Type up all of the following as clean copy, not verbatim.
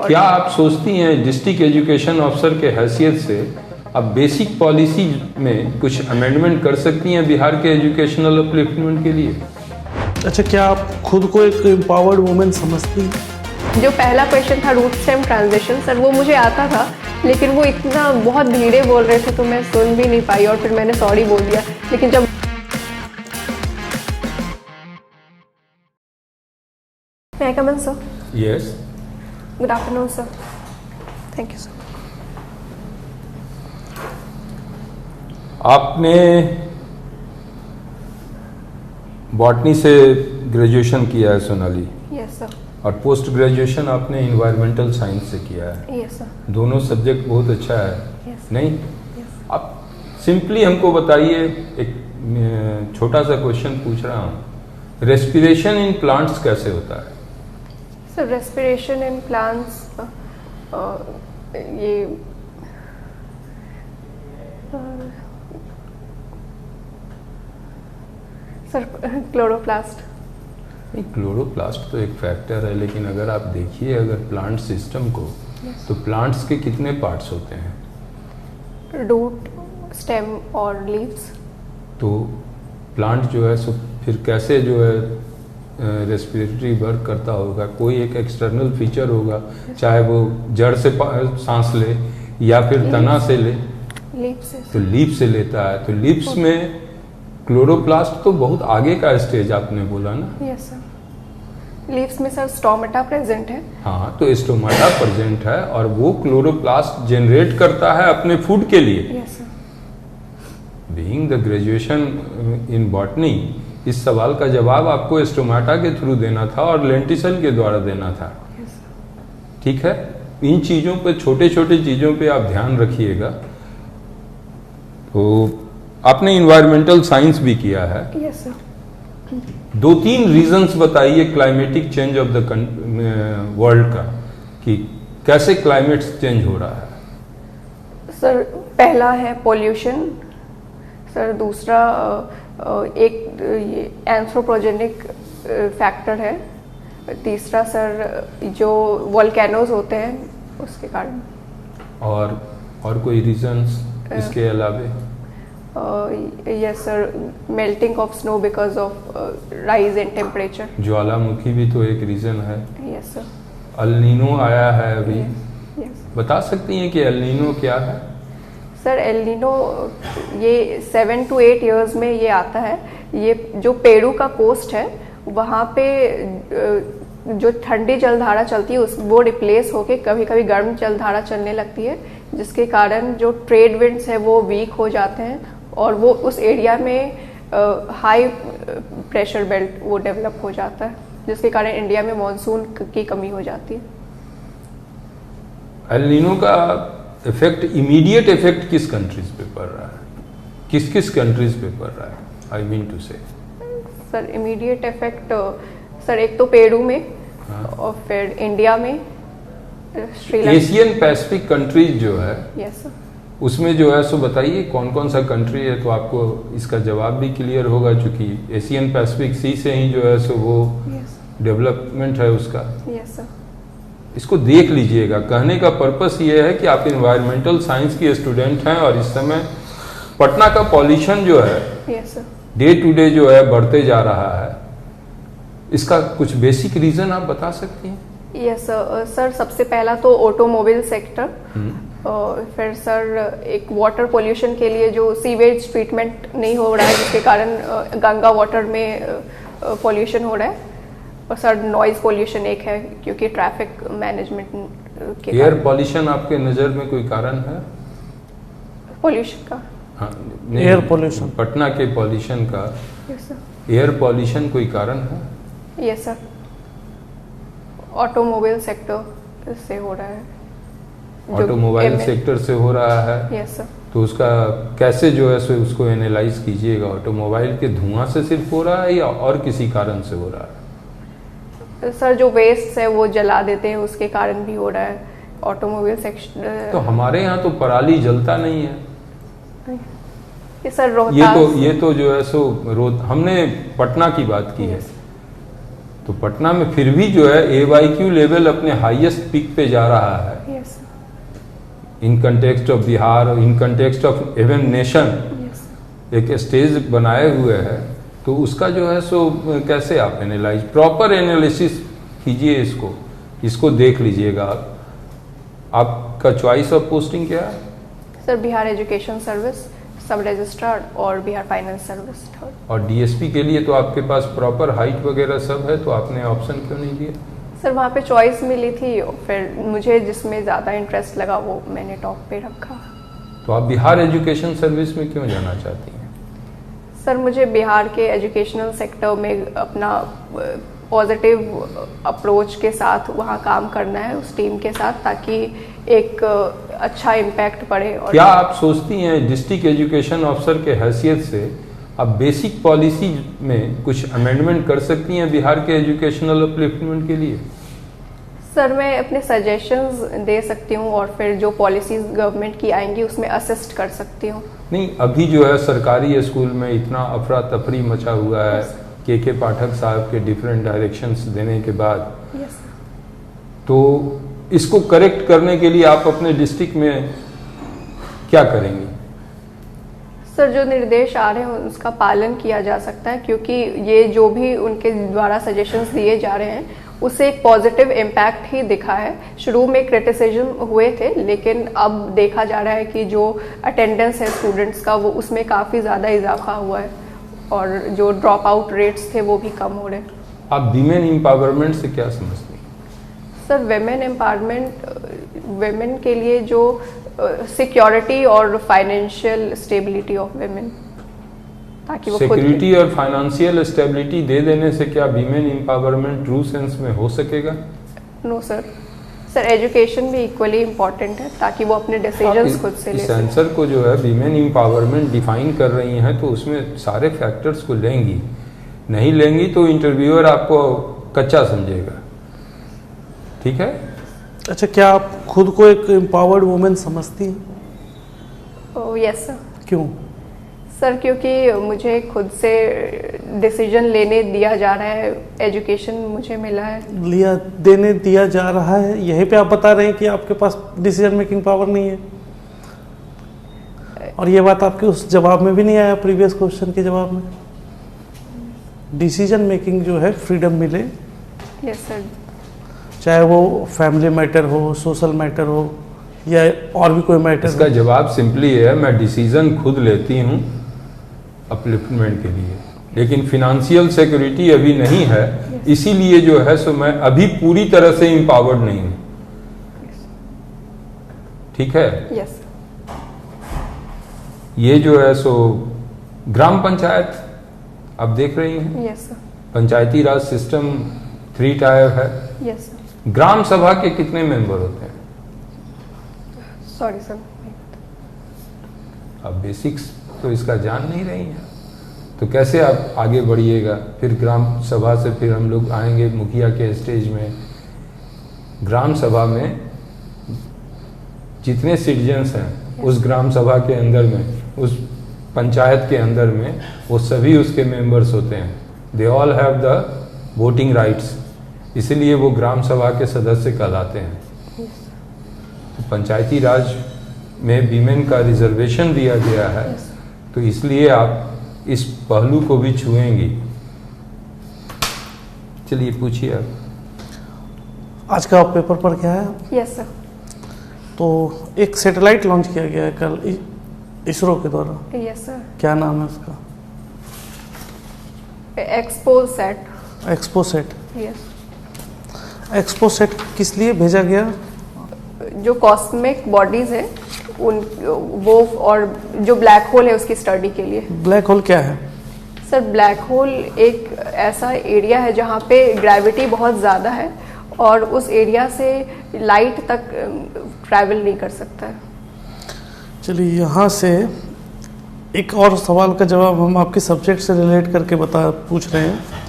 क्या आप सोचती हैं डिस्ट्रिक्ट एजुकेशन ऑफिसर के हैसियत से अब बेसिक पॉलिसी में कुछ अमेंडमेंट कर सकती हैं बिहार के एजुकेशनल अपलिफ्टमेंट के लिए? अच्छा, क्या आप खुद को एक एम्पावर्ड वुमेन समझती हैं? जो पहला क्वेश्चन था रूट स्टेम ट्रांजिशन, सर वो मुझे आता था, लेकिन वो इतना बहुत धीरे बोल रहे थे तो मैं सुन भी नहीं पाई और फिर मैंने सॉरी बोल दिया। लेकिन जब May I come in, sir? Yes. Good afternoon, sir. Thank you, sir. आपने बॉटनी से ग्रेजुएशन किया है सोनाली? Yes, sir. और पोस्ट ग्रेजुएशन आपने इन्वायरमेंटल साइंस से किया है? Yes, sir. दोनों सब्जेक्ट बहुत अच्छा है। Yes. नहीं? Yes. आप सिंपली हमको बताइए, एक छोटा सा क्वेश्चन पूछ रहा हूँ, रेस्पिरेशन इन प्लांट्स कैसे होता है? सर रेस्पिरेशन इन प्लांट्स ये सर क्लोरोप्लास्ट। नहीं, क्लोरोप्लास्ट तो एक फैक्टर है, लेकिन अगर आप देखिए अगर प्लांट सिस्टम को, तो प्लांट्स के कितने पार्ट्स होते हैं? रूट, स्टेम और लीव्स। तो प्लांट जो है सो फिर कैसे जो है रेस्पिरेटरी वर्क करता होगा? कोई एक एक्सटर्नल फीचर होगा, चाहे वो जड़ से सांस ले या फिर तना से ले, लीफ से। तो लीफ से लेता है। तो लीव्स में क्लोरोप्लास्ट तो बहुत आगे का स्टेज आपने बोला ना? Yes sir. लीव्स में सर स्टोमेटा प्रेजेंट है। हाँ, तो स्टोमेटा प्रेजेंट है और वो क्लोरोप्लास्ट जनरेट करता है अपने फूड के लिए। Yes sir. Being the graduation in botany, इस सवाल का जवाब आपको स्टोमेटा के थ्रू देना था और लेंटिसल के द्वारा देना था। ठीक है, इन चीजों पे, छोटे छोटे चीजों पे आप ध्यान रखिएगा। तो आपने इन्वायरमेंटल साइंस भी किया है। Yes sir. दो तीन रीजंस बताइए climatic change of the world का, कि कैसे क्लाइमेट चेंज हो रहा है। सर पहला है पोल्यूशन, सर दूसरा एक ये एंथ्रोपोजेनिक फैक्टर है, तीसरा सर जो वोल्केनोज होते हैं उसके कारण। और कोई रीजंस इसके अलावे? Yes sir, melting of snow because of rise in temperature. ज्वालामुखी भी तो एक रीजन है। Yes sir. अल नीनो आया है अभी। यस। बता सकती हैं कि एल नीनो क्या है? सर एल नीनो ये 7 to 8 इयर्स में ये आता है। ये जो पेरू का कोस्ट है वहाँ पे जो ठंडी जलधारा चलती है वो रिप्लेस होके कभी कभी गर्म जलधारा चलने लगती है, जिसके कारण जो ट्रेड विंड्स है वो वीक हो जाते हैं और वो उस एरिया में हाई प्रेशर बेल्ट वो डेवलप हो जाता है, जिसके कारण इंडिया में मॉनसून की कमी हो जाती है। एल नीनो का इफेक्ट, इमीडिएट इफेक्ट किस कंट्रीज पे पड़ रहा है? किस किस कंट्रीज पे पड़ रहा है? आई मीन टू से सर इमीडिएट इफेक्ट सर एक तो पेरू में। हाँ। और फिर इंडिया में, श्रीलंका। एशियन पैसिफिक कंट्रीज जो है, यस सर, उसमें जो है सो बताइए कौन कौन सा कंट्री है, तो आपको इसका जवाब भी क्लियर होगा, क्योंकि एशियन पैसिफिक सी से ही जो है सो वो डेवलपमेंट है उसका। Yes sir. इसको देख लीजिएगा। कहने का पर्पस ये है कि आप इन्वायरमेंटल साइंस की स्टूडेंट हैं और इस समय पटना का पॉल्यूशन जो है yes sir, day to day जो है बढ़ते जा रहा है। इसका कुछ बेसिक रीजन आप बता सकती हैं? यस सर, सबसे पहला तो ऑटोमोबाइल सेक्टर, फिर सर एक वाटर पोल्यूशन के लिए जो सीवेज ट्रीटमेंट नहीं हो रहा है, जिसके कारण गंगा वाटर में पोल्यूशन हो रहा है। और सर नॉइज पोल्यूशन एक है, क्योंकि ट्रैफिक मैनेजमेंट के एयर पॉल्यूशन आपके नज़र में कोई कारण है पोल्यूशन का? हाँ, एयर पॉल्यूशन, पटना के पॉल्यूशन का। Yes sir. एयर पॉल्यूशन कोई कारण है? यस सर, ऑटोमोबाइल सेक्टर से हो रहा है। ऑटोमोबाइल सेक्टर से हो रहा है? Yes sir. तो उसका कैसे जो है सो उसको एनालाइज कीजिएगा? ऑटोमोबाइल के धुआं से सिर्फ हो रहा है या और किसी कारण से हो रहा है? सर जो वेस्ट है वो जला देते हैं, उसके कारण भी हो रहा है ऑटोमोबाइल सेक्शन। तो हमारे यहाँ तो पराली जलता नहीं है। ये सर रोहतास, ये तो जो है सो हमने पटना की बात की है। तो पटना में फिर भी जो है AYQ लेवल अपने हाईएस्ट पीक पे जा रहा है। Yes in context of Bihar, in context of even nation, एक स्टेज बनाए हुए है, तो उसका जो है सो कैसे आप एनालाइज, प्रॉपर एनालिसिस कीजिए, इसको देख लीजिएगा आप। आपका चॉइस ऑफ पोस्टिंग क्या है? सर बिहार एजुकेशन सर्विस, सब रजिस्ट्रार और बिहार फाइनेंस सर्विस थर्ड। और DSP के लिए तो आपके पास प्रॉपर हाइट वगैरह सब है, तो आपने ऑप्शन क्यों नहीं दिया? सर वहाँ पे चॉइस मिली थी, फिर मुझे जिसमें ज़्यादा इंटरेस्ट लगा वो मैंने टॉप पे रखा। तो आप बिहार एजुकेशन सर्विस में क्यों जाना चाहती हैं? सर मुझे बिहार के एजुकेशनल सेक्टर में अपना पॉजिटिव अप्रोच के साथ वहाँ काम करना है उस टीम के साथ, ताकि एक अच्छा इम्पैक्ट पड़े। और क्या आप सोचती हैं डिस्ट्रिक्ट एजुकेशन ऑफिसर के हैसियत से आप बेसिक पॉलिसी में कुछ अमेंडमेंट कर सकती हैं बिहार के एजुकेशनल अपलिफ्टमेंट के लिए? सर मैं अपने सजेशंस दे सकती हूँ और फिर जो पॉलिसीज गवर्नमेंट की आएंगी उसमें असिस्ट कर सकती हूँ। नहीं, अभी जो है सरकारी स्कूल में इतना अफरा तफरी मचा हुआ है के पाठक साहब के डिफरेंट डायरेक्शंस देने के बाद, तो इसको करेक्ट करने के लिए आप अपने डिस्ट्रिक्ट में क्या करेंगी? सर जो निर्देश आ रहे हैं उसका पालन किया जा सकता है, क्योंकि ये जो भी उनके द्वारा सजेशंस दिए जा रहे हैं उससे एक पॉजिटिव इम्पैक्ट ही दिखा है। शुरू में क्रिटिसिज्म हुए थे, लेकिन अब देखा जा रहा है कि जो अटेंडेंस है स्टूडेंट्स का वो उसमें काफ़ी ज़्यादा इजाफा हुआ है और जो ड्रॉप आउट रेट्स थे वो भी कम हो रहे हैं। आप वीमेन एम्पावरमेंट से क्या समझते हैं? सर विमेन एम्पावरमेंट, विमेन के लिए जो सिक्योरिटी और फाइनेंशियल स्टेबिलिटी ऑफ विमेन, ताकि वो सिक्योरिटी और फाइनेंशियल स्टेबिलिटी दे देने से क्या वीमेन एम्पावरमेंट ट्रू सेंस में हो सकेगा? नो सर, सर एजुकेशन भी इक्वली इम्पोर्टेंट है ताकि वो अपने डिसीजंस खुद से ले सकें। आंसर को जो है वीमेन एम्पावरमेंट डिफाइन कर रही हैं तो उसमें सारे फैक्टर्स को लेंगी, नहीं लेंगी तो इंटरव्यूअर आपको कच्चा समझेगा। ठीक है। अच्छा, क्या आप खुद को एक एम्पावर्ड वुमेन समझती हैं? Yes sir. क्यों? सर क्योंकि मुझे खुद से डिसीजन लेने दिया जा रहा है, एजुकेशन मुझे मिला है। देने दिया जा रहा है, यहीं पे आप बता रहे हैं कि आपके पास डिसीजन मेकिंग पावर नहीं है, और ये बात आपके उस जवाब में भी नहीं आया, प्रीवियस क्वेश्चन के जवाब में। डिसीजन मेकिंग जो है फ्रीडम मिले। Yes sir. चाहे वो फैमिली मैटर हो, सोशल मैटर हो, या और भी कोई मैटर। इसका जवाब सिंपली है, मैं डिसीजन खुद लेती हूँ अपलिफ्टमेंट के लिए, लेकिन फिनेंशियल सिक्योरिटी अभी नहीं है, इसीलिए जो है सो मैं अभी पूरी तरह से एम्पावर्ड नहीं हूँ। ठीक है। यस। ये जो है सो ग्राम पंचायत आप देख रही हैं। Yes sir. Panchayati Raj system 3 tier है। Yes sir. ग्राम सभा के कितने मेंबर होते हैं? सॉरी सर, आप बेसिक्स तो इसका जान नहीं रही हैं, तो कैसे आप आगे बढ़िएगा? फिर ग्राम सभा से फिर हम लोग आएंगे मुखिया के स्टेज में। ग्राम सभा में जितने सिटीजन्स हैं उस ग्राम सभा के अंदर में, उस पंचायत के अंदर में, वो सभी उसके मेंबर्स होते हैं। They all have the voting rights, इसीलिए वो ग्राम सभा के सदस्य कहलाते हैं। तो पंचायती राज में वीमेन का रिजर्वेशन दिया गया है, तो इसलिए आप इस पहलू को भी छुएंगी। चलिए पूछिए आप। आज का पेपर पढ़ के आया? Yes sir. तो एक सैटेलाइट लॉन्च किया गया है कल इसरो के द्वारा। Yes sir. क्या नाम है उसका? एक्सपोसेट। एक्सपोसेट। यस। एक्सपोसेट किस लिए भेजा गया? जो कॉस्मिक बॉडीज है उन वो, और जो ब्लैक होल है उसकी स्टडी के लिए। ब्लैक होल क्या है? सर ब्लैक होल एक ऐसा एरिया है जहाँ पे ग्रेविटी बहुत ज़्यादा है और उस एरिया से लाइट तक ट्रैवल नहीं कर सकता है। चलिए, यहाँ से एक और सवाल का जवाब हम आपके सब्जेक्ट से रिलेट करके पूछ रहे हैं।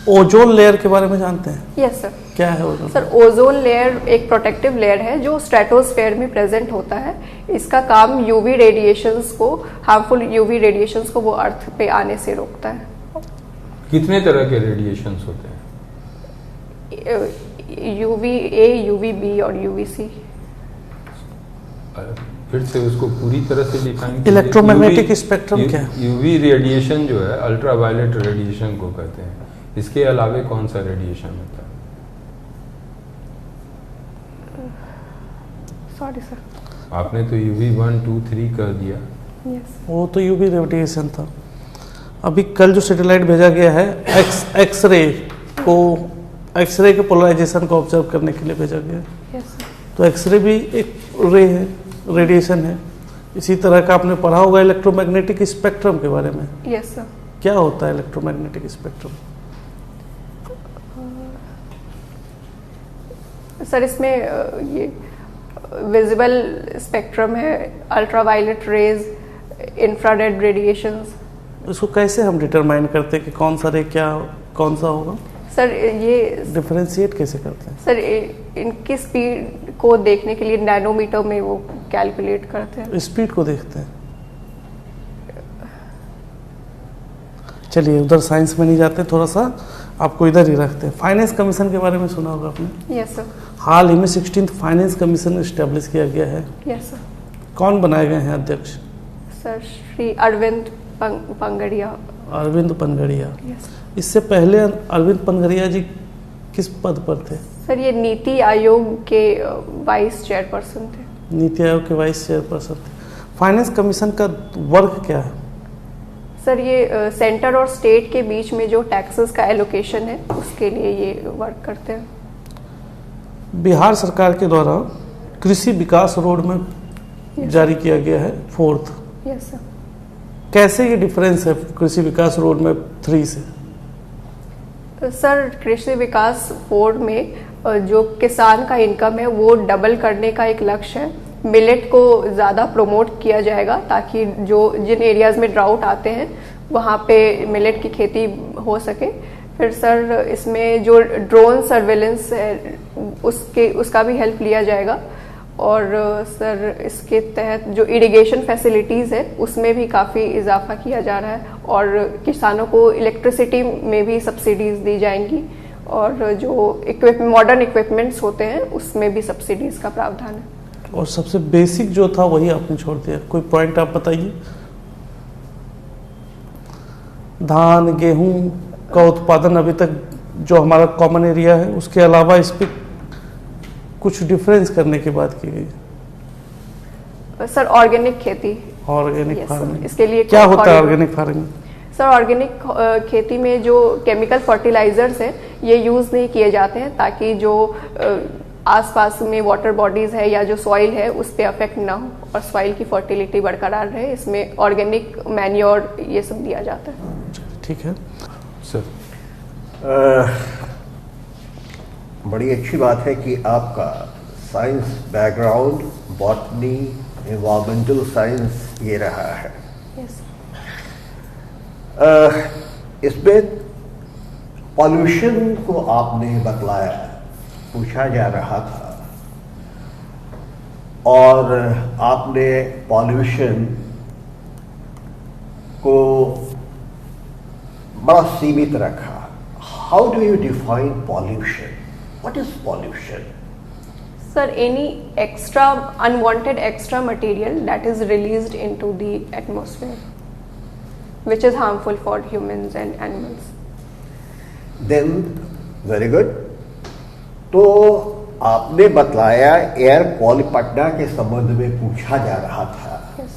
ओजोन लेयर के बारे में जानते हैं? Yes sir. क्या है ओजोन? सर ओजोन लेयर एक प्रोटेक्टिव लेयर है जो स्ट्रेटोस्फेयर में प्रेजेंट होता है। इसका काम यूवी रेडिएशंस को, हार्मफुल यूवी रेडिएशंस को वो अर्थ पे आने से रोकता है। कितने तरह के रेडिएशंस होते हैं? UVA, UVB और UVC। फिर से उसको पूरी तरह से डिफाइन। इलेक्ट्रोमैग्नेटिक स्पेक्ट्रम क्या है? यूवी रेडिएशन जो है अल्ट्रावायलेट रेडिएशन को कहते हैं। इसके अलावे कौन सा रेडिएशन होता है? सॉरी सर, आपने तो UV 1, 2, 3 कह दिया। यस, वो तो यूवी रेडिएशन था। अभी कल जो सैटेलाइट भेजा गया है एक्सरे के पोलराइजेशन को ऑब्जर्व करने के लिए भेजा गया है। Yes sir. तो एक्सरे भी एक रे है, रेडिएशन है। इसी तरह का आपने पढ़ा होगा इलेक्ट्रोमैग्नेटिक स्पेक्ट्रम के बारे में। Yes sir. क्या होता है इलेक्ट्रोमैग्नेटिक स्पेक्ट्रम? सर इसमें ये विजिबल स्पेक्ट्रम है, अल्ट्रावायलेट रेज, इंफ्रारेड रेडिएशंस। इसको कैसे हम डिटरमाइन करते हैं कि कौन सा रे क्या कौन सा होगा? सर ये डिफरेंशिएट कैसे करते हैं? सर इनकी स्पीड को देखने के लिए नैनोमीटर में वो कैलकुलेट करते हैं। स्पीड को देखते हैं। चलिए उधर साइंस में नहीं जाते, थोड़ा सा आपको इधर ही रखते हैं। फाइनेंस कमीशन के बारे में सुना होगा आपने? Yes sir. हाल ही में 16th फाइनेंस कमीशन एस्टेब्लिश किया गया है। Yes sir. कौन बनाए गए हैं अध्यक्ष? सर श्री अरविंद पंगड़िया। अरविंद पनगड़िया। यस। इससे पहले अरविंद पनगड़िया जी किस पद पर थे? सर ये नीति आयोग के वाइस चेयरपर्सन थे। नीति आयोग के वाइस चेयरपर्सन थे। फाइनेंस कमीशन का वर्क क्या है? सर ये सेंटर और स्टेट के बीच में जो टैक्सेस का एलोकेशन है उसके लिए ये वर्क करते हैं। बिहार सरकार के द्वारा कृषि विकास रोड में जारी किया गया है 4th। Yes sir. कैसे ये डिफरेंस है कृषि विकास रोड में 3 से? सर कृषि विकास बोर्ड में जो किसान का इनकम है वो डबल करने का एक लक्ष्य है। मिलेट को ज़्यादा प्रमोट किया जाएगा ताकि जो जिन एरियाज़ में ड्राउट आते हैं वहाँ पे मिलेट की खेती हो सके। फिर सर इसमें जो ड्रोन सर्वेलेंस है उसका भी हेल्प लिया जाएगा। और सर इसके तहत जो इरिगेशन फैसिलिटीज़ है उसमें भी काफ़ी इजाफा किया जा रहा है और किसानों को इलेक्ट्रिसिटी में भी सब्सिडीज़ दी जाएंगी और जो मॉडर्न इक्विपमेंट्स होते हैं उसमें भी सब्सिडीज़ का प्रावधान है। और सबसे बेसिक जो था वही आपने छोड़ दिया, कोई पॉइंट आप बताइए। धान गेहूं का उत्पादन अभी तक जो हमारा कॉमन एरिया है उसके अलावा इस पर कुछ डिफरेंस करने की बात की गई। सर ऑर्गेनिक खेती, ऑर्गेनिक फार्मिंग, इसके लिए क्या होता है ऑर्गेनिक फार्मिंग? सर ऑर्गेनिक खेती में जो केमिकल फर्टिलाइजर्स हैं ये यूज़ नहीं किए जाते हैं ताकि जो आसपास में वाटर बॉडीज है या जो सॉइल है उस पर अफेक्ट ना हो और सॉइल की फर्टिलिटी बरकरार रहे। इसमें ऑर्गेनिक मैन्योर ये सब दिया जाता है। ठीक है सर। बड़ी अच्छी बात है कि आपका science background botany environmental science ये रहा है। यस। इसमें पॉल्यूशन को आपने बतलाया, पूछा जा रहा था और आपने पॉल्यूशन को बड़ा सीमित रखा। How do you define pollution? What is pollution? Sir, any extra unwanted extra material that is released into the atmosphere, which is harmful for humans and animals. Then very good. तो आपने बतलाया air pollution के संबंध में पूछा जा रहा था। Yes.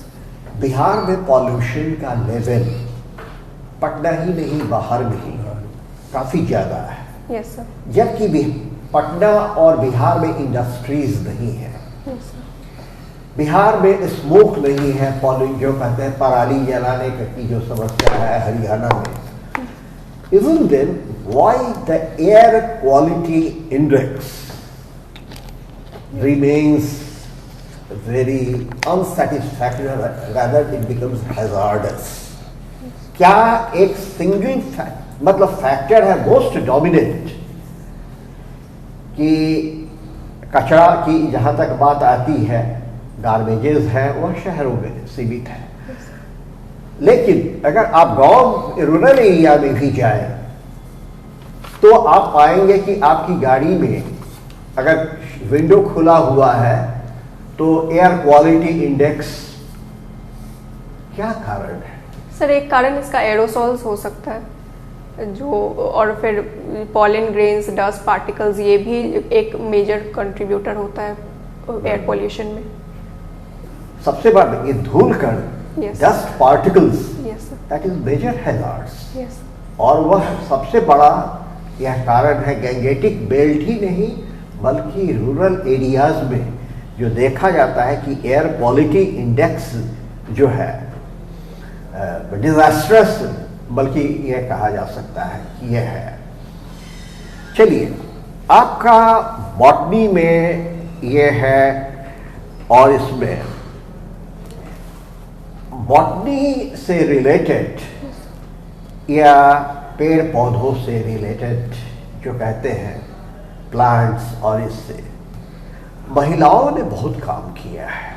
बिहार में पॉल्यूशन का लेवल पटना ही नहीं बाहर में ही काफी ज्यादा है। Yes, sir. जबकि पटना और बिहार में इंडस्ट्रीज नहीं है। Yes, sir. बिहार में स्मोक नहीं है, पॉल्यूशन जो कहते हैं पराली जलाने की जो समस्या है हरियाणा में। Isn't then why the air quality index remains very unsatisfactory, rather it becomes hazardous? क्या एक सिंगल मतलब फैक्टर है मोस्ट डोमिनेंट कि कचरा की जहाँ तक बात आती है, गार्बेजेस है वह शहरों में सीमित है। लेकिन अगर आप गांव रूरल एरिया में भी जाएं तो आप पाएंगे कि आपकी गाड़ी में अगर विंडो खुला हुआ है तो एयर क्वालिटी इंडेक्स, क्या कारण है? सर एक कारण इसका एरोसॉल्स हो सकता है, जो और फिर पॉलन ग्रेन्स, डस्ट पार्टिकल्स, ये भी एक मेजर कंट्रीब्यूटर होता है एयर पोल्यूशन में। सबसे बड़ा ये धूल कण, Yes. Dust particles, yes sir, that is major hazards. Yes और वह सबसे बड़ा यह कारण है, गैंगेटिक बेल्ट ही नहीं बल्कि रूरल एरियाज में जो देखा जाता है कि एयर क्वालिटी इंडेक्स जो है डिजास्ट्रस, बल्कि यह कहा जा सकता है कि यह है। चलिए, आपका बॉटनी में यह है और इसमें बॉटनी से रिलेटेड या पेड़ पौधों से रिलेटेड जो कहते हैं प्लांट्स, और इससे महिलाओं ने बहुत काम किया है।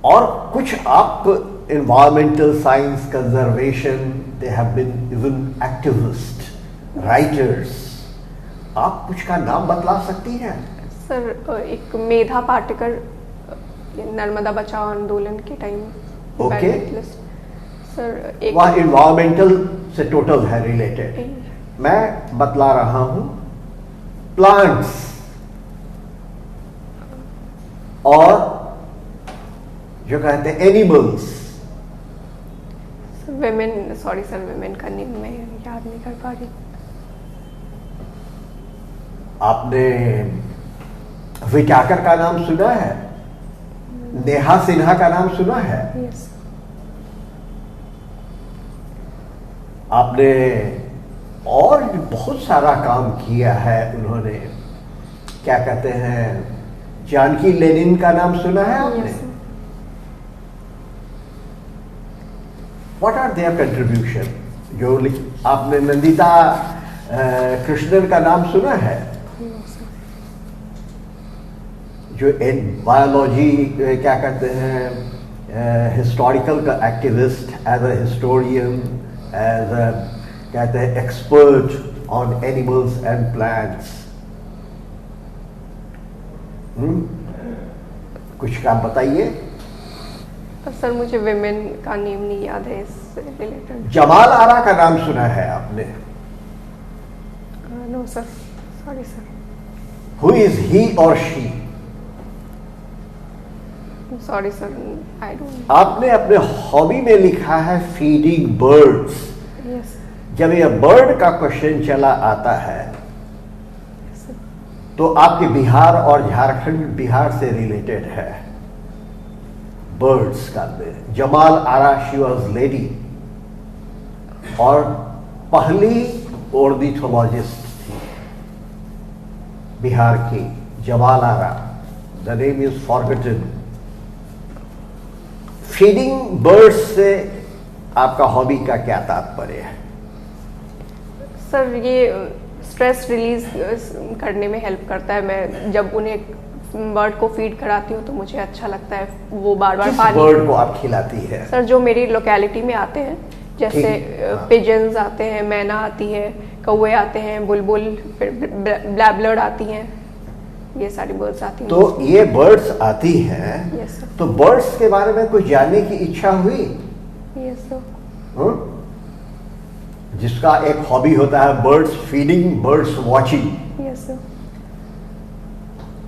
और कुछ आप environmental science conservation, they have been even activists, writers. आप कुछ का नाम बतला सकती हैं? सर एक मेधा पाटेकर, नर्मदा बचाओ आंदोलन के टाइम। ओके। सर एक वह environmental से टोटल है रिलेटेड। मैं बतला रहा हूं प्लांट्स और जो कहते हैं animals. Women, sorry sir, women का नेम मैं याद नहीं कर पा रही। आपने विटाकर का नाम सुना है? नेहा सिन्हा का नाम सुना है? यस। आपने और भी बहुत सारा काम किया है उन्होंने। क्या कहते हैं, जानकी लेनिन का नाम सुना है आपने? Yes. What are their contribution? जो आपने नंदिता कृष्णन का नाम सुना है? जो इन बायोलॉजी क्या कहते हैं, हिस्टोरिकल का activist, as a historian, as a कहते हैं expert on animals and plants. कुछ काम बताइए। सर मुझे विमेन का नेम नहीं याद है इससे रिलेटेड। जमाल आरा का नाम सुना है आपने? No sir, sorry sir. Who is he और she? Sorry sir, I don't. आपने अपने हॉबी में लिखा है फीडिंग बर्ड्स। यस जब यह बर्ड का क्वेश्चन चला आता है तो आपके बिहार और झारखंड, बिहार से रिलेटेड है बर्ड्स का। Jamal Ara, she was lady और पहली ऑर्निथोलॉजिस्ट थी बिहार की, Jamal Ara. The name is forgotten. Feeding birds से आपका हॉबी का क्या तात्पर्य है? सर ये स्ट्रेस रिलीज करने में हेल्प करता है। मैं जब उन्हें बर्ड को फीड कराती हूँ तो मुझे अच्छा लगता है। वो बार बार किस बर्ड को आप खिलाती है? सर जो मेरी लोकेलिटी में आते हैं, जैसे पिजन्स आते हैं, मैना आती है, कौवे आते हैं, बुलबुल, फिर ब्लैबलर्ड आती हैं, ये सारी बर्ड्स आती हैं। तो ये बर्ड्स आती हैं। Yes sir. तो बर्ड्स के बारे में कुछ जानने की इच्छा हुई? Yes sir. जिसका एक हॉबी होता है birds feeding, birds watching. Yes sir.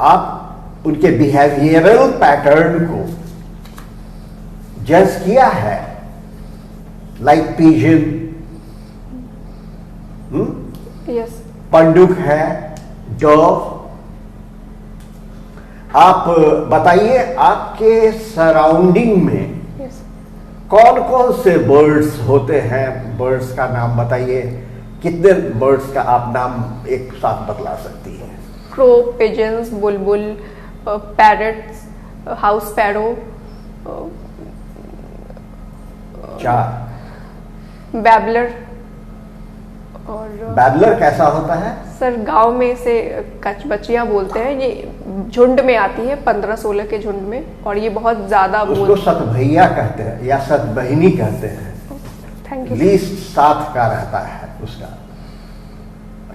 आप उनके बिहेवियरल पैटर्न को जज किया है? Like pigeon, yes. पंडुक है, डव। आप बताइए आपके सराउंडिंग में यस। कौन कौन से बर्ड्स होते हैं? बर्ड्स का नाम बताइए। कितने बर्ड्स का आप नाम एक साथ बतला सकती हैं? क्रो, पिजन्स, बुलबुल, पैरट्स, हाउस पैरो, 4। बैबलर। और बैबलर कैसा होता है? सर गांव में इसे कचबचिया बोलते हैं। ये झुंड में आती है, 15-16 के झुंड में, और ये बहुत ज्यादा उसको सतभैया कहते हैं या सतबहिनी कहते हैं। Thank you. लीस्ट साथ का रहता है। उसका?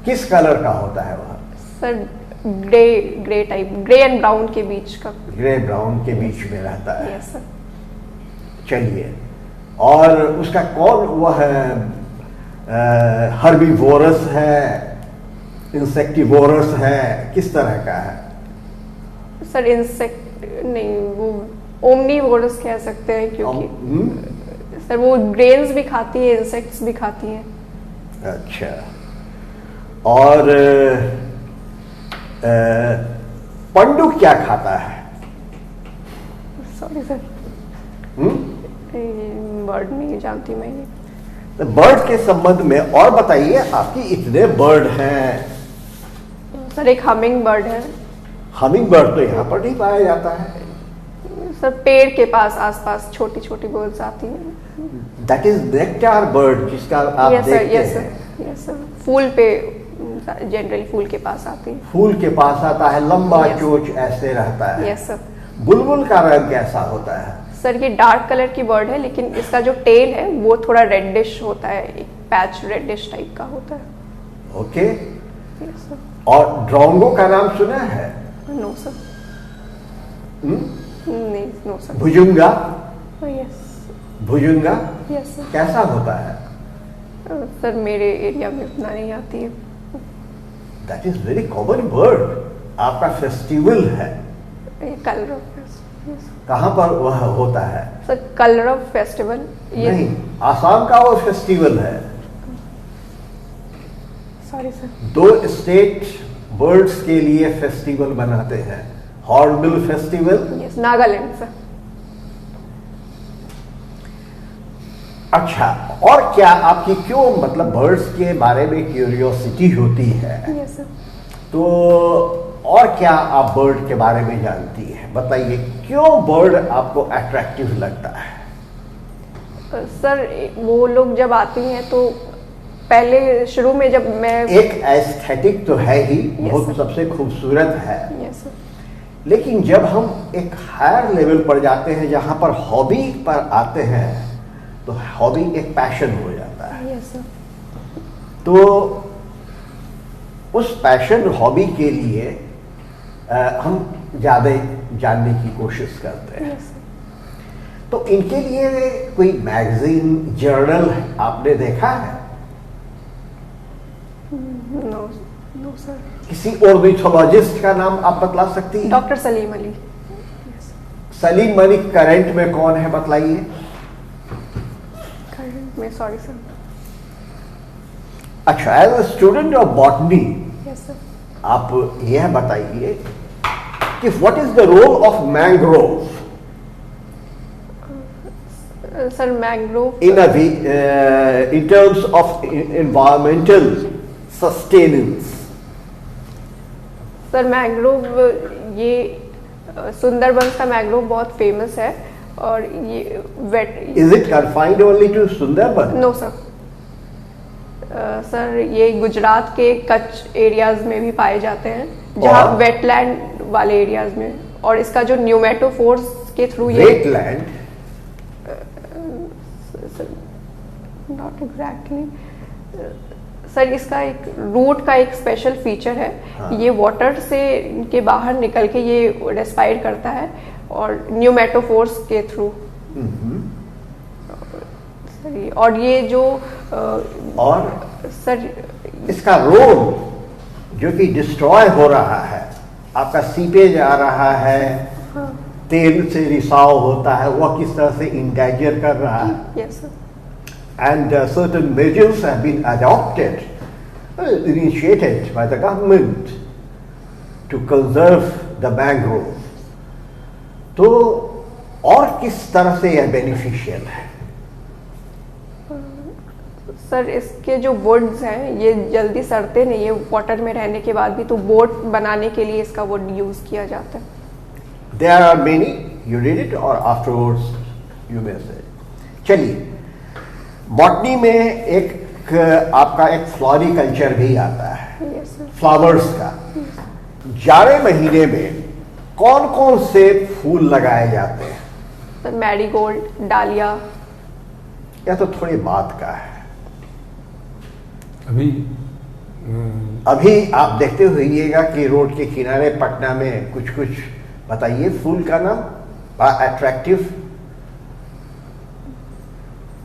किस कलर का होता है वह? Sir grey type, grey and brown के बीच का। ग्रे ब्राउन के बीच में रहता है। Yes sir. चलिए, और उसका कौन वह हर्बीवोरस है, इंसेक्टिवोरस है, किस तरह का है? सर इंसेक्ट नहीं, वो ओमनीवोरस कह सकते हैं, क्योंकि सर वो ग्रेन्स भी खाती है, इंसेक्ट्स भी खाती हैं। अच्छा, और पंडुक क्या खाता है? सॉरी सर, बर्ड नहीं जानती मैं ये। तो बर्ड के संबंध में और बताइए, आपकी इतने बर्ड हैं। सर एक हमिंग बर्ड है। हमिंग बर्ड तो यहाँ पर नहीं पाया जाता है। सर पेड़ के पास आसपास छोटी छोटी बर्ड्स आती हैं। दैट इज नेक्टार बर्ड, जिसका आप देखते हैं। यस सर, फूल पे जनरली फूल के पास आती है। फूल के पास आता है, लंबा Yes. चोंच ऐसे रहता है। Yes sir. बुलबुल का रंग कैसा होता है? सर ये डार्क कलर की बर्ड है, लेकिन इसका जो टेल है वो थोड़ा रेडिश होता है, एक पैच रेडिश टाइप का होता है। ओके। Yes sir. और ड्रोंगो का नाम सुना है? No sir. नहीं, नो सर। भुजुंगा? यस। भुजुंगा यस सर। कैसा होता है? सर मेरे एरिया में उतना नहीं आती है। That is very common bird. आपका फेस्टिवल है, कलर ऑफ कहाँ पर वह होता है? सर कलर ऑफ फेस्टिवल ये नहीं, आसाम का वो फेस्टिवल है। Sorry sir. 2 स्टेट बर्ड्स के लिए फेस्टिवल बनाते हैं, hornbill festival. Yes, Nagaland sir. अच्छा, और क्या आपकी क्यों मतलब बर्ड्स के बारे में क्यूरियोसिटी होती है? Yes sir. तो और क्या आप बर्ड के बारे में जानती हैं? बताइए, क्यों बर्ड आपको अट्रैक्टिव लगता है? सर वो लोग जब आती हैं तो पहले शुरू में जब मैं एक एस्थेटिक तो है ही, बहुत sir. सबसे खूबसूरत है। Yes sir. लेकिन जब हम एक हायर लेवल पर जाते हैं, जहां पर हॉबी पर आते हैं, तो हॉबी एक पैशन हो जाता है। Yes sir. तो उस पैशन हॉबी के लिए हम ज़्यादा जानने की कोशिश करते हैं। Yes sir. तो इनके लिए कोई मैगजीन, जर्नल आपने देखा है? No no sir. किसी ऑर्निथोलॉजिस्ट का नाम आप बतला सकती हैं? डॉक्टर सलीम अली। सलीम अली करंट में कौन है, बतलाइए। करंट में, सॉरी सर। अच्छा, as a student of botany yes sir. आप यह बताइए कि what is the role of mangrove sir mangrove in terms of environmental sustenance? Sir mangrove ये सुंदरबंस का मैंग्रोव बहुत फेमस है, और ये wet. Is it confined only to Sundarban? No sir. Sir ये गुजरात के कच्छ एरियाज में भी पाए जाते हैं, जहाँ और? वेटलैंड वाले एरियाज में, और इसका जो न्यूमेटोफोर्स के थ्रू ये Wetland? नॉट एग्जैक्टली सर, इसका एक रूट का एक स्पेशल फीचर है। हाँ। ये वाटर से के बाहर निकल के ये रेस्पायर करता है, और न्यूमेटोफोर्स के थ्रू। और ये जो और सर इसका रोल जो कि डिस्ट्रॉय हो रहा है, आपका सीपेज आ रहा है, तेल से रिसाव होता है, वह किस तरह से इंडेंजर कर रहा है? Yes sir. And certain measures have been adopted, initiated by the government to conserve the mangrove. तो और किस तरह से यह बेनिफिशियल है? सर इसके जो वुड्स हैं ये जल्दी सड़ते नहीं है वाटर में रहने के बाद भी, तो बोट बनाने के लिए इसका वुड यूज किया जाता है। There are many. You read it or afterwards you may say. चलिए, बॉटनी में एक आपका एक फ्लोरिकल्चर भी आता है, यस सर। फ्लावर्स का। जाड़े महीने में कौन कौन से फूल लगाए जाते हैं? सर मैरीगोल्ड, डालिया। या तो थोड़ी बात का है। अभी आप देखते होइएगा कि रोड के किनारे पटना में कुछ कुछ, बताइए फूल का नाम, अट्रैक्टिव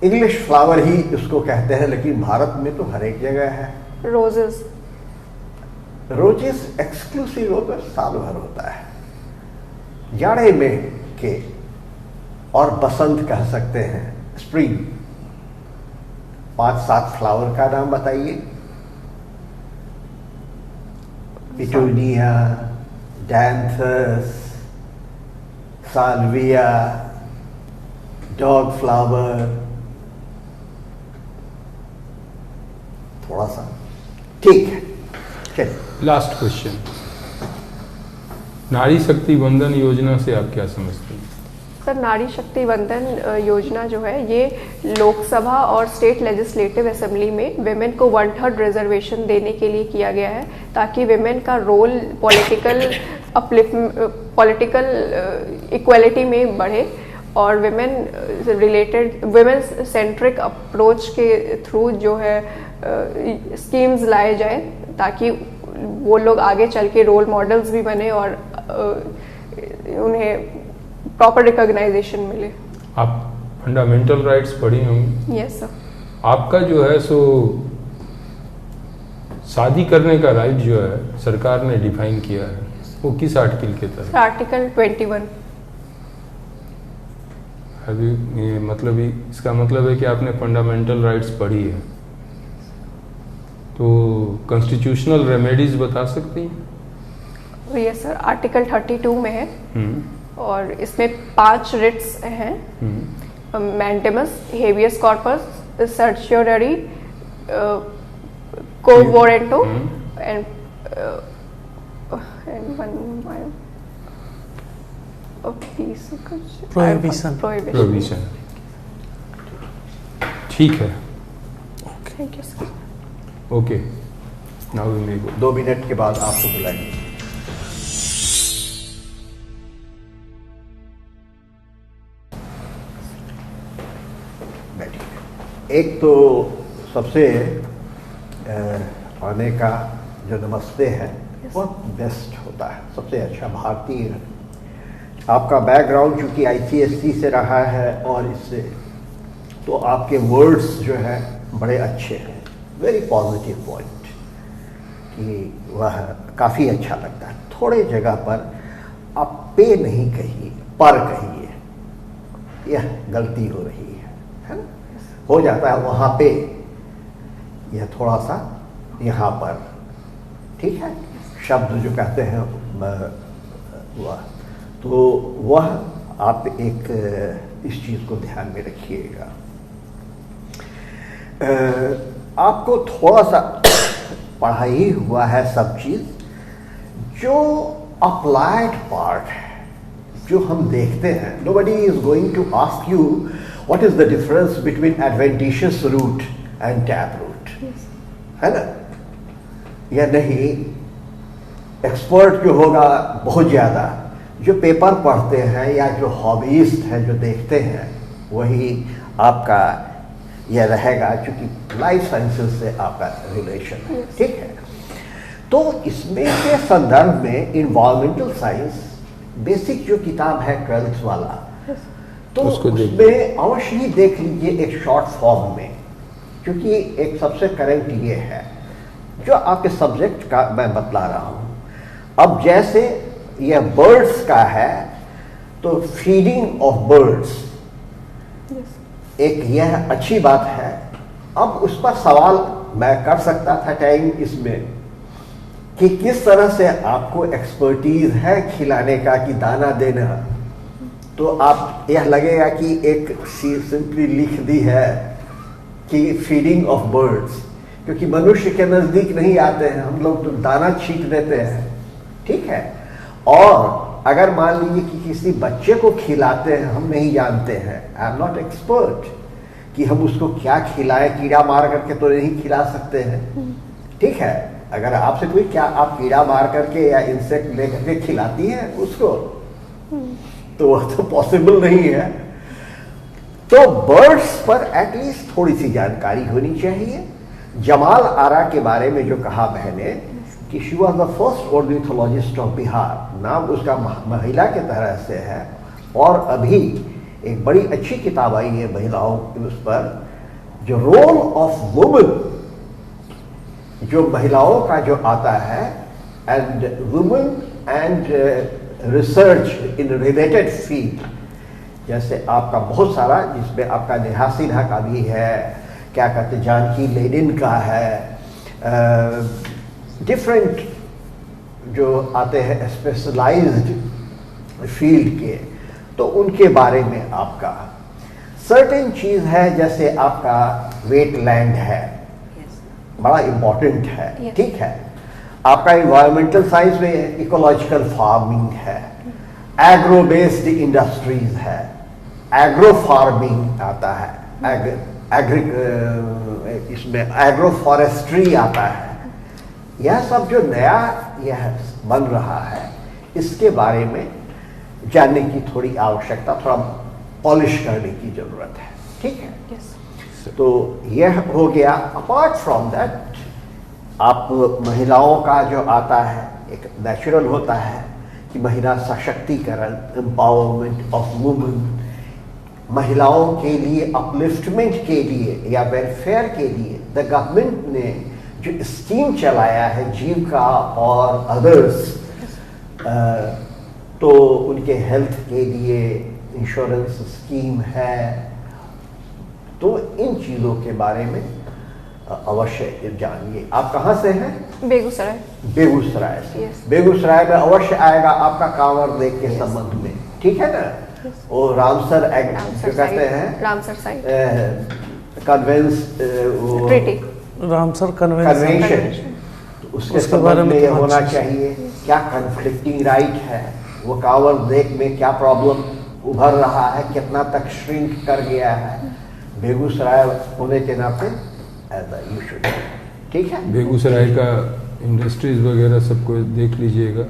इंग्लिश फ्लावर ही उसको कहते हैं, लेकिन भारत में तो हर एक जगह है। रोजेस, रोजेस एक्सक्लूसिव होकर साल भर होता है, जाड़े में के और बसंत कह सकते हैं, स्प्रिंग। 5-7 फ्लावर का नाम बताइए। Petunia, dianthus, Salvia, dog flower, थोड़ा सा ठीक है। चलिए लास्ट क्वेश्चन, नारी शक्ति वंदन योजना से आप क्या समझते हैं? सर, नारी शक्ति वंदन योजना जो है ये लोकसभा और स्टेट लेजिस्लेटिव असेंबली में विमेन को 1/3 रिजर्वेशन देने के लिए किया गया है, ताकि विमेन का रोल पॉलिटिकल इक्वलिटी में बढ़े और विमेन सेंट्रिक अप्रोच के थ्रू जो है स्कीम्स लाए जाए, ताकि वो लोग आगे चल के रोल मॉडल्स भी बने और उन्हें प्रॉपर रिकॉग्नाइजेशन मिले। आप फंडामेंटल राइट्स पढ़ी होंगी? Yes sir. आपका जो है सो शादी करने का राइट जो है सरकार ने डिफाइन किया है, वो किस आर्टिकल के तहत? आर्टिकल 21। अभी ये मतलब इसका मतलब है कि आपने फंडामेंटल राइट्स पढ़ी है, तो कॉन्स्टिट्यूशनल रेमेडीज बता सकती हैं? यस सर, आर्टिकल 32 में है और इसमें 5 रिट्स हैं, मैंडेमस, हेवियस कॉर्पस, सर्चियोररी, को वॉरेंटो एंड वन प्रोहिबिशन। ठीक है, thank you sir. Okay, now we may go. 2 minute के बाद आपको बुलाएंगे। बैठिए। एक तो सबसे आने का जो नमस्ते है बहुत बेस्ट होता है, सबसे अच्छा भारतीय। आपका बैकग्राउंड चूंकि ICSE से रहा है और इससे, तो आपके वर्ड्स जो है बड़े अच्छे हैं, वेरी पॉजिटिव पॉइंट, कि वह काफ़ी अच्छा लगता है। थोड़े जगह पर आप पे नहीं कहिए, पर कहिए, यह गलती हो रही है ना? हो जाता है वहाँ पे, यह थोड़ा सा यहाँ पर, ठीक है। शब्द जो कहते हैं वह, तो वह आप एक इस चीज़ को ध्यान में रखिएगा। आपको थोड़ा सा पढ़ा ही हुआ है सब चीज़, जो अप्लाइड पार्ट है, जो हम देखते हैं। Nobody is going to ask you what is the difference between adventitious root and tap root, है ना? या नहीं, एक्सपर्ट जो होगा बहुत ज़्यादा, जो पेपर पढ़ते हैं या जो हॉबीइस्ट हैं जो देखते हैं, वही आपका यह रहेगा, क्योंकि लाइफ साइंसेस से आपका रिलेशन है, ठीक है। तो इसमें के संदर्भ में इन्वायरमेंटल साइंस बेसिक जो किताब है 12th वाला, तो उसमें अवश्य ही देख लीजिए एक शॉर्ट फॉर्म में, क्योंकि एक सबसे करंट ये है जो आपके सब्जेक्ट का मैं बतला रहा हूँ। अब जैसे यह बर्ड्स का है, तो फीडिंग ऑफ बर्ड्स एक यह अच्छी बात है। अब उस पर सवाल मैं कर सकता था टाइम इसमें, कि किस तरह से आपको एक्सपर्टीज है खिलाने का, कि दाना देना, तो आप यह लगेगा कि एक सिंपली लिख दी है कि फीडिंग ऑफ बर्ड्स, क्योंकि मनुष्य के नजदीक नहीं आते हैं हम लोग, तो दाना छींट देते हैं, ठीक है। और अगर मान लीजिए कि किसी बच्चे को खिलाते हैं, हम नहीं जानते हैं, आई एम नॉट एक्सपर्ट कि हम उसको क्या खिलाएं, कीड़ा मार करके तो नहीं खिला सकते हैं, ठीक है। अगर आपसे कोई, क्या आप कीड़ा मार करके या इंसेक्ट ले करके खिलाती हैं उसको, तो वह तो पॉसिबल नहीं है। तो बर्ड्स पर एटलीस्ट थोड़ी सी जानकारी होनी चाहिए, जमाल आरा के बारे में जो कहा मैंने कि she was the first ornithologist of Bihar, नाम उसका महिला के तरह से है। और अभी एक बड़ी अच्छी किताब आई है महिलाओं उस पर, जो रोल ऑफ वुमेन, जो महिलाओं का जो आता है, and women and research in related field, जैसे आपका बहुत सारा, जिसमें आपका नेहा सिन्हा का भी है, क्या कहते हैं जानकी लेनिन का है, डिफरेंट जो आते हैं स्पेशलाइज्ड फील्ड के, तो उनके बारे में आपका सर्टेन चीज है, जैसे आपका वेटलैंड है, बड़ा इंपॉर्टेंट है, ठीक है। आपका इन्वायरमेंटल साइंस में इकोलॉजिकल फार्मिंग है, एग्रो बेस्ड इंडस्ट्रीज है, एग्रो फार्मिंग आता है, इसमें एग्रो फॉरेस्ट्री आता है। यह सब जो नया यह बन रहा है, इसके बारे में जानने की थोड़ी आवश्यकता, थोड़ा पॉलिश करने की जरूरत है, ठीक है। तो यह हो गया। अपार्ट फ्रॉम दैट, आप महिलाओं का जो आता है, एक नेचुरल होता है कि महिला सशक्तिकरण, एम्पावरमेंट ऑफ वुमेन, महिलाओं के लिए अपलिफ्टमेंट के लिए या वेलफेयर के लिए द गवर्नमेंट ने जो स्कीम चलाया है, जीविका और अदर्स, तो उनके हेल्थ के लिए इंश्योरेंस स्कीम है। तो इन चीज़ों के बारे में अवश्य जानिए। आप कहाँ से हैं? बेगूसराय। बेगूसराय से। Yes. बेगूसराय में अवश्य आएगा आपका कांवर लेक के संबंध में, ठीक है ना। वो रामसर जो कहते हैं, रामसर साइट कन्वेंस, ट्रीटी, रामसर कन्वेंशन, तो उसके संबंध में यह होना चाहिए क्या कन्फ्लिक्टिंग राइट है, वो कांवर लेक में क्या प्रॉब्लम उभर रहा है, कितना तक श्रिंक कर गया है, बेगूसराय होने के नाते एज यू शुड, ठीक है। बेगूसराय का इंडस्ट्रीज वगैरह सबको देख लीजिएगा।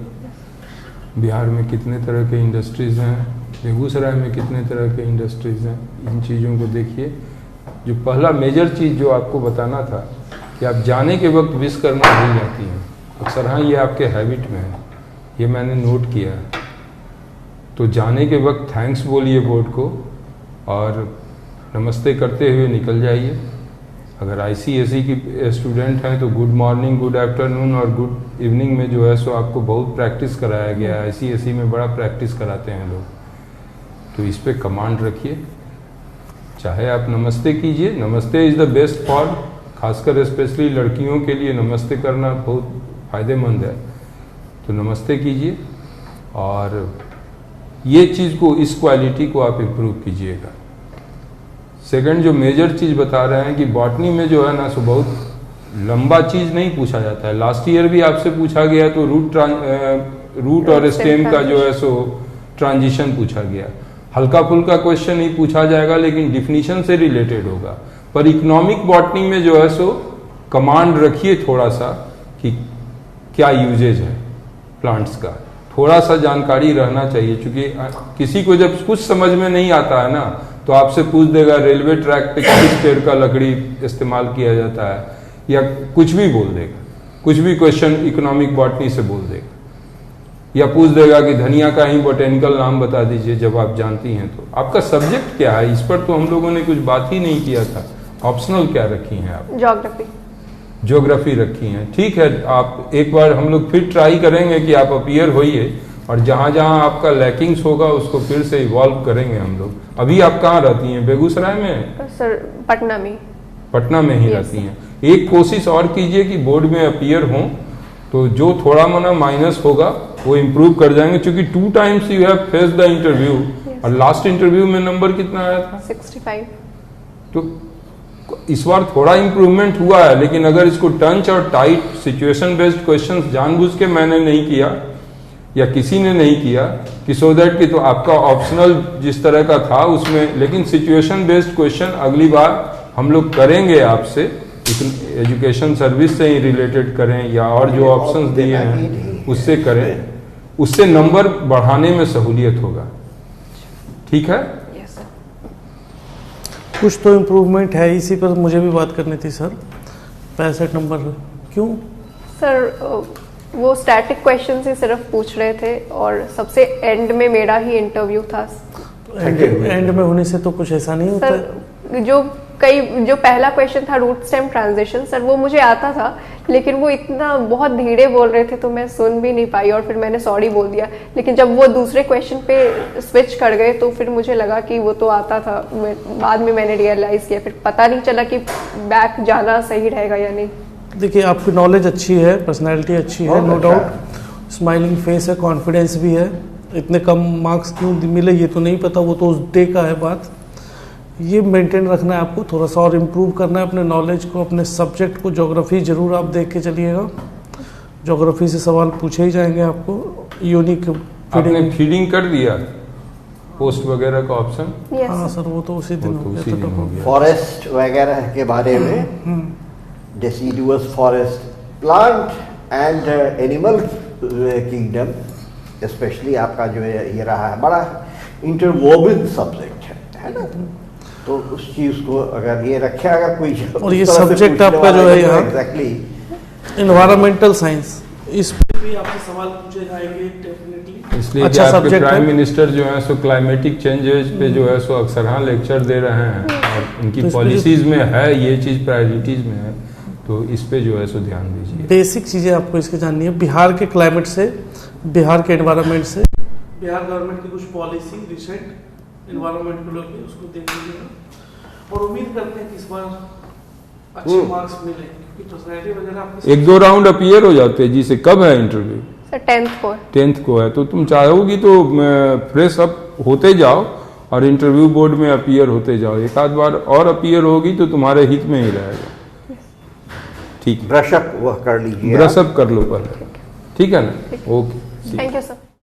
बिहार में कितने तरह के इंडस्ट्रीज हैं, बेगूसराय में कितने तरह के इंडस्ट्रीज हैं, इन चीज़ों को देखिए। जो पहला मेजर चीज़ जो आपको बताना था कि आप जाने के वक्त विश करना भूल जाती हैं अक्सर। हाँ, ये आपके हैबिट में है, ये मैंने नोट किया है। तो जाने के वक्त थैंक्स बोलिए बोर्ड को और नमस्ते करते हुए निकल जाइए। अगर आईसीएसई की स्टूडेंट हैं तो गुड मॉर्निंग, गुड आफ्टरनून और गुड इवनिंग में जो है सो आपको बहुत प्रैक्टिस कराया गया है। आईसीएसई में बड़ा प्रैक्टिस कराते हैं लोग, तो इस पे कमांड रखिए। चाहे आप नमस्ते कीजिए, नमस्ते इज़ द बेस्ट फॉर, खासकर स्पेशली लड़कियों के लिए नमस्ते करना बहुत फ़ायदेमंद है। तो नमस्ते कीजिए और ये चीज़ को, इस क्वालिटी को आप इम्प्रूव कीजिएगा। सेकंड जो मेजर चीज़ बता रहे हैं कि बॉटनी में जो है ना सो बहुत लंबा चीज़ नहीं पूछा जाता है। लास्ट ईयर भी आपसे पूछा गया तो रूट और स्टेम का जो है सो ट्रांजिशन पूछा गया। हल्का फुल्का क्वेश्चन ही पूछा जाएगा लेकिन डिफिनीशन से रिलेटेड होगा। पर इकोनॉमिक बॉटनी में जो है सो कमांड रखिए थोड़ा सा कि क्या यूजेज है प्लांट्स का, थोड़ा सा जानकारी रहना चाहिए। क्योंकि किसी को जब कुछ समझ में नहीं आता है ना तो आपसे पूछ देगा रेलवे ट्रैक पे किस पेड़ का लकड़ी इस्तेमाल किया जाता है, या कुछ भी बोल देगा, कुछ भी क्वेश्चन इकोनॉमिक बॉटनी से बोल देगा, या पूछ देगा कि धनिया का ही बोटेनिकल नाम बता दीजिए जब आप जानती हैं। तो आपका सब्जेक्ट क्या है, इस पर तो हम लोगों ने कुछ बात ही नहीं किया था। ऑप्शनल क्या रखी हैं आप? ज्योग्राफी रखी हैं, ठीक है। आप एक बार हम लोग फिर ट्राई करेंगे कि आप अपीयर होइए और जहां जहां आपका लैकिंग्स होगा उसको फिर से इवॉल्व करेंगे हम लोग। अभी आप कहाँ रहती हैं? बेगूसराय में? सर पटना में। पटना में ही रहती हैं। एक कोशिश और कीजिए कि बोर्ड में अपीयर हों तो जो थोड़ा मना माइनस होगा वो इम्प्रूव कर जाएंगे। क्योंकि 2 times you have face the interview और लास्ट इंटरव्यू में नंबर कितना आया था? 65। तो इस बार थोड़ा इम्प्रूवमेंट हुआ है, लेकिन अगर इसको टंच और टाइट सिचुएशन बेस्ड क्वेश्चंस जानबूझ के मैंने नहीं किया या किसी ने नहीं किया कि सो दैट कि तो आपका ऑप्शनल जिस तरह का था उसमें, लेकिन सिचुएशन बेस्ड क्वेश्चन अगली बार हम लोग करेंगे आपसे, एजुकेशन सर्विस से ही रिलेटेड करें या और जो ऑप्शंस दिए हैं उससे करें, उससे नंबर बढ़ाने में सहूलियत होगा। ठीक है, कुछ तो इम्प्रूवमेंट है, इसी पर मुझे भी बात करनी थी सर। 65 नंबर। क्यों? सर वो स्टैटिक क्वेश्चन ही सिर्फ पूछ रहे थे और सबसे एंड में मेरा ही इंटरव्यू था। एंड में होने से तो कुछ ऐसा नहीं होता है। सर जो पहला क्वेश्चन था रूट स्टेम ट्रांजिशन, सर वो मुझे आता था, लेकिन वो इतना बहुत धीरे बोल रहे थे तो मैं सुन भी नहीं पाई और फिर मैंने सॉरी बोल दिया। लेकिन जब वो दूसरे क्वेश्चन पे स्विच कर गए तो फिर मुझे लगा कि वो तो आता था। बाद में मैंने रियलाइज किया, फिर पता नहीं चला कि बैक जाना सही रहेगा या नहीं। देखिए आपकी नॉलेज अच्छी है, पर्सनैलिटी अच्छी है, नो डाउट, स्माइलिंग फेस है, कॉन्फिडेंस भी है। इतने कम मार्क्स क्यों मिले ये तो नहीं पता, वो तो उस डे का है बात। ये मेंटेन रखना है आपको, थोड़ा सा और इम्प्रूव करना है अपने नॉलेज को, अपने सब्जेक्ट को। ज्योग्राफी जरूर आप देख के चलिएगा, ज्योग्राफी से सवाल पूछे ही जाएंगे आपको। यूनिक आपने फीडिंग कर दिया पोस्ट वगैरह का ऑप्शन? हाँ सर, वो तो उसी दिन हो गया। फॉरेस्ट वगैरह के बारे में, deciduous forest, plant and animal kingdom, especially आपका जो है ये रहा है बड़ा interwoven subject है ना। तो उस चीज को अगर ये रखे, अगर कोई और ये सब्जेक्ट आपका जो है यहाँ एग्जैक्टली इन्वायरमेंटल साइंस, इस पे भी आपसे सवाल पूछे जाएंगे डेफिनेटली। इसलिए अच्छा आपके प्राइम मिनिस्टर जो है सो क्लाइमेटिक चेंजेस पे जो है सो अक्सर हाँ लेक्चर दे रहे हैं और उनकी पॉलिसीज में है ये चीज, प्रायोरिटीज में है, तो इस पे जो है सो ध्यान दीजिए। बेसिक चीजें आपको इसके जाननी है, बिहार के क्लाइमेट से, बिहार के एनवायरनमेंट से, बिहार गवर्नमेंट की कुछ पॉलिसी रिसेंट एनवायरनमेंट को लेकर उसको देख लीजिएगा और उम्मीद करते हैं कि इस बार अच्छे मार्क्स मिले, क्योंकि पर्सनैलिटी वगैरह आपकी 1-2 राउंड अपीयर हो जाते हैं। जी से कब है इंटरव्यू? सर 10th को है, तो तुम चाहोगी तो फ्रेश अप होते जाओ और इंटरव्यू बोर्ड में अपीयर होते जाओ। एक आध बार और अपीयर होगी तो तुम्हारे हित में ही रहेगा। ठीक है, ब्रशअप वह कर लीजिए, ब्रशअप कर लो पहले, ठीक है ना? Okay, thank you sir.